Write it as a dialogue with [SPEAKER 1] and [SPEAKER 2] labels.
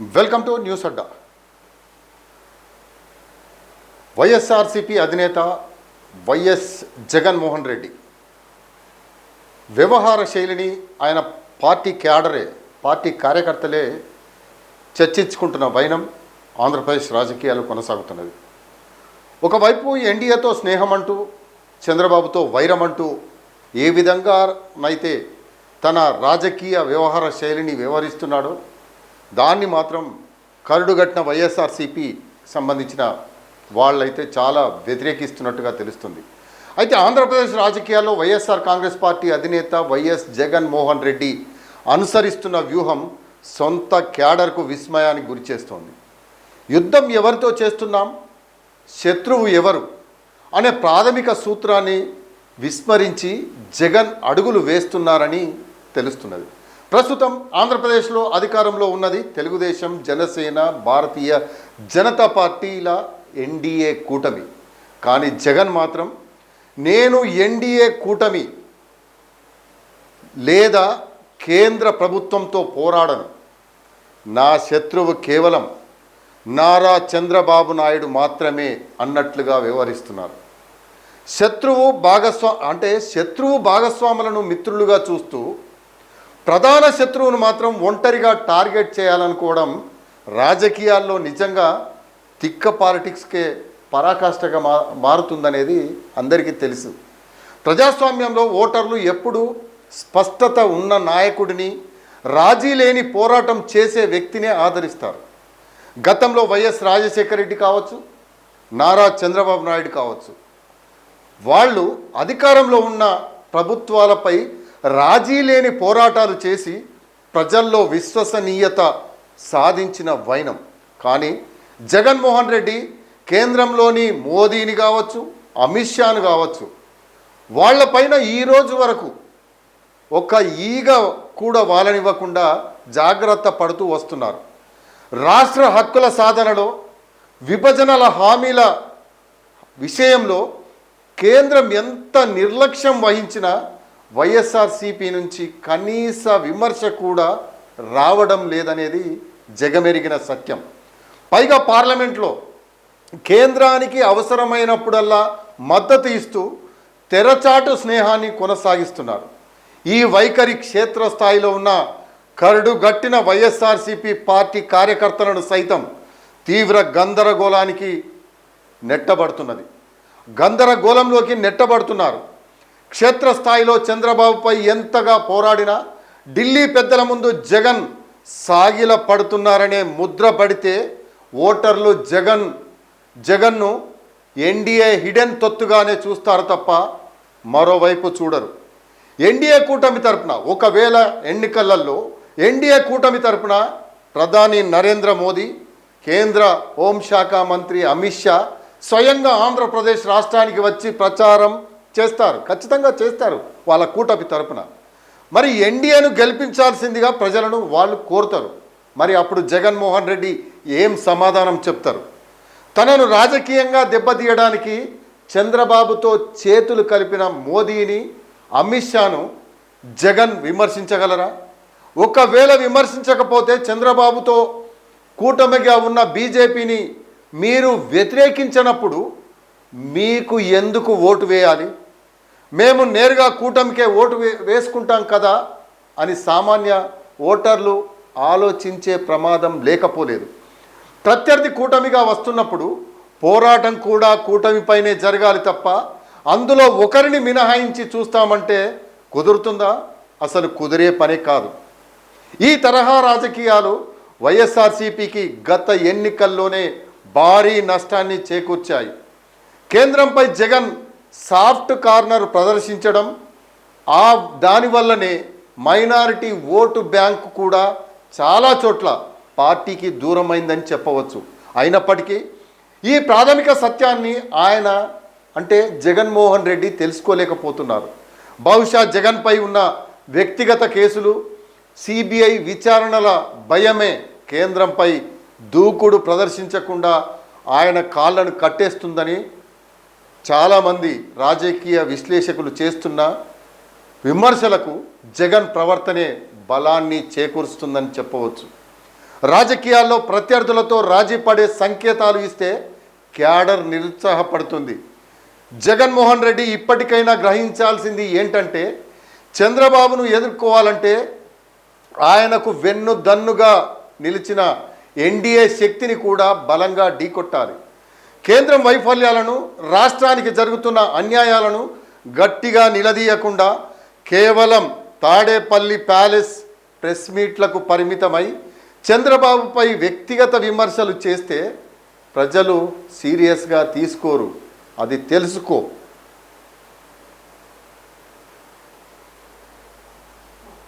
[SPEAKER 1] Welcome to news అడ్డా. వైఎస్ఆర్సీపీ అధినేత YS Jaganmohan Reddy వ్యవహార శైలిని ఆయన పార్టీ క్యాడరే, పార్టీ కార్యకర్తలే చర్చించుకుంటున్న వైనం ఆంధ్రప్రదేశ్ రాజకీయాలు కొనసాగుతున్నది. ఒకవైపు ఎన్డీఏతో స్నేహం అంటూ, చంద్రబాబుతో వైరం అంటూ ఏ విధంగానైతే తన రాజకీయ వ్యవహార శైలిని వ్యవహరిస్తున్నాడో దాన్ని మాత్రం కరుడుగట్టిన వైఎస్ఆర్సీపీ సంబంధించిన వాళ్ళైతే చాలా వ్యతిరేకిస్తున్నట్టుగా తెలుస్తుంది. అయితే ఆంధ్రప్రదేశ్ రాజకీయాల్లో వైఎస్ఆర్ కాంగ్రెస్ పార్టీ అధినేత వైఎస్ జగన్మోహన్ రెడ్డి అనుసరిస్తున్న వ్యూహం సొంత క్యాడర్కు విస్మయానికి గురిచేస్తోంది. యుద్ధం ఎవరితో చేస్తున్నాం, శత్రువు ఎవరు అనే ప్రాథమిక సూత్రాన్ని విస్మరించి జగన్ అడుగులు వేస్తున్నారని తెలుస్తున్నది. ప్రస్తుతం ఆంధ్రప్రదేశ్లో అధికారంలో ఉన్నది తెలుగుదేశం, జనసేన, భారతీయ జనతా పార్టీల ఎన్డీఏ కూటమి. కానీ జగన్ మాత్రం నేను ఎన్డీఏ కూటమి లేదా కేంద్ర ప్రభుత్వంతో పోరాడను, నా శత్రువు కేవలం నారా చంద్రబాబు నాయుడు మాత్రమే అన్నట్లుగా వ్యవహరిస్తున్నారు. శత్రువు భాగస్వాములను మిత్రులుగా చూస్తూ ప్రధాన శత్రువును మాత్రం ఒంటరిగా టార్గెట్ చేయాలనుకోవడం రాజకీయాల్లో నిజంగా తిక్క పాలిటిక్స్కే పరాకాష్ఠగా మారుతుందనేది అందరికీ తెలుసు. ప్రజాస్వామ్యంలో ఓటర్లు ఎప్పుడు స్పష్టత ఉన్న నాయకుడిని, రాజీ లేని పోరాటం చేసే వ్యక్తినే ఆదరిస్తారు. గతంలో వైఎస్ రాజశేఖర రెడ్డి కావచ్చు, నారా చంద్రబాబు నాయుడు కావచ్చు, వాళ్ళు అధికారంలో ఉన్న ప్రభుత్వాలపై రాజీ లేని పోరాటాలు చేసి ప్రజల్లో విశ్వసనీయత సాధించిన వైనం. కానీ జగన్మోహన్ రెడ్డి కేంద్రంలోని మోదీని కావచ్చు, అమిత్ షాను కావచ్చు, వాళ్ళపైన ఈరోజు వరకు ఒక ఈగ కూడా వాలనివ్వకుండా జాగ్రత్త పడుతూ వస్తున్నారు. రాష్ట్ర హక్కుల సాధనలో, విభజనల హామీల విషయంలో కేంద్రం ఎంత నిర్లక్ష్యం వహించినా వైఎస్ఆర్సీపీ నుంచి కనీస విమర్శ కూడా రావడం లేదనేది జగమెరిగిన సత్యం. పైగా పార్లమెంట్లో కేంద్రానికి అవసరమైనప్పుడల్లా మద్దతు ఇస్తూ తెరచాటు స్నేహాన్ని కొనసాగిస్తున్నారు. ఈ వైఖరి క్షేత్రస్థాయిలో ఉన్న కరుడుగట్టిన వైఎస్ఆర్సీపీ పార్టీ కార్యకర్తలను సైతం తీవ్ర గందరగోళంలోకి నెట్టబడుతున్నారు. క్షేత్రస్థాయిలో చంద్రబాబుపై ఎంతగా పోరాడినా ఢిల్లీ పెద్దల ముందు జగన్ సాగిల పడుతున్నారనే ముద్ర పడితే ఓటర్లు జగన్ను ఎన్డీఏ హిడెన్ తొత్తుగానే చూస్తారు తప్ప మరోవైపు చూడరు. ఎన్డీఏ కూటమి తరపున, ఒకవేళ ఎన్నికలలో ఎన్డీఏ కూటమి తరపున ప్రధాని నరేంద్ర మోదీ, కేంద్ర హోంశాఖ మంత్రి అమిత్ షా స్వయంగా ఆంధ్రప్రదేశ్ రాష్ట్రానికి వచ్చి ప్రచారం చేస్తారు, ఖచ్చితంగా చేస్తారు వాళ్ళ కూటమి తరపున. మరి ఎన్డీఏను గెలిపించాల్సిందిగా ప్రజలను వాళ్ళు కోరుతారు. మరి అప్పుడు జగన్మోహన్ రెడ్డి ఏం సమాధానం చెప్తారు? తనను రాజకీయంగా దెబ్బతీయడానికి చంద్రబాబుతో చేతులు కలిపిన మోదీని, అమిత్ షాను జగన్ విమర్శించగలరా? ఒకవేళ విమర్శించకపోతే చంద్రబాబుతో కూటమిగా ఉన్న బీజేపీని మీరు వ్యతిరేకించినప్పుడు మీకు ఎందుకు ఓటు వేయాలి? మేము నేరుగా కూటమికే ఓటు వేసుకుంటాం కదా అని సామాన్య ఓటర్లు ఆలోచించే ప్రమాదం లేకపోలేదు. ప్రత్యర్థి కూటమిగా వస్తున్నప్పుడు పోరాటం కూడా కూటమిపైనే జరగాలి తప్ప అందులో ఒకరిని మినహాయించి చూస్తామంటే కుదురుతుందా? అసలు కుదిరే పని కాదు. ఈ తరహా రాజకీయాలు వైఎస్ఆర్సీపీకి గత ఎన్నికల్లోనే భారీ నష్టాన్ని చేకూర్చాయి. కేంద్రంపై జగన్ సాఫ్ట్ కార్నర్ ప్రదర్శించడం, దానివల్లనే మైనారిటీ ఓటు బ్యాంకు కూడా చాలా చోట్ల పార్టీకి దూరమైందని చెప్పవచ్చు. అయినప్పటికీ ఈ ప్రాథమిక సత్యాన్ని ఆయన అంటే జగన్మోహన్ రెడ్డి తెలుసుకోలేకపోతున్నారు. బహుశా జగన్పై ఉన్న వ్యక్తిగత కేసులు, సిబిఐ విచారణల భయమే కేంద్రంపై దూకుడు ప్రదర్శించకుండా ఆయన కాళ్ళను కట్టేస్తుందని చాలామంది రాజకీయ విశ్లేషకులు చేస్తున్న విమర్శలకు జగన్ ప్రవర్తనే బలాన్ని చేకూరుస్తుందని చెప్పవచ్చు. రాజకీయాల్లో ప్రత్యర్థులతో రాజీ పడే సంకేతాలు ఇస్తే క్యాడర్ నిరుత్సాహపడుతుంది. జగన్మోహన్ రెడ్డి ఇప్పటికైనా గ్రహించాల్సింది ఏంటంటే, చంద్రబాబును ఎదుర్కోవాలంటే ఆయనకు వెన్నుదన్నుగా నిలిచిన ఎన్డీఏ శక్తిని కూడా బలంగా ఢీకొట్టాలి. కేంద్రం వైఫల్యాలను, రాష్ట్రానికి జరుగుతున్న అన్యాయాలను గట్టిగా నిలదీయకుండా కేవలం తాడేపల్లి ప్యాలెస్ ప్రెస్ మీట్లకు పరిమితమై చంద్రబాబుపై వ్యక్తిగత విమర్శలు చేస్తే ప్రజలు సీరియస్గా తీసుకోరు. అది తెలుసుకో.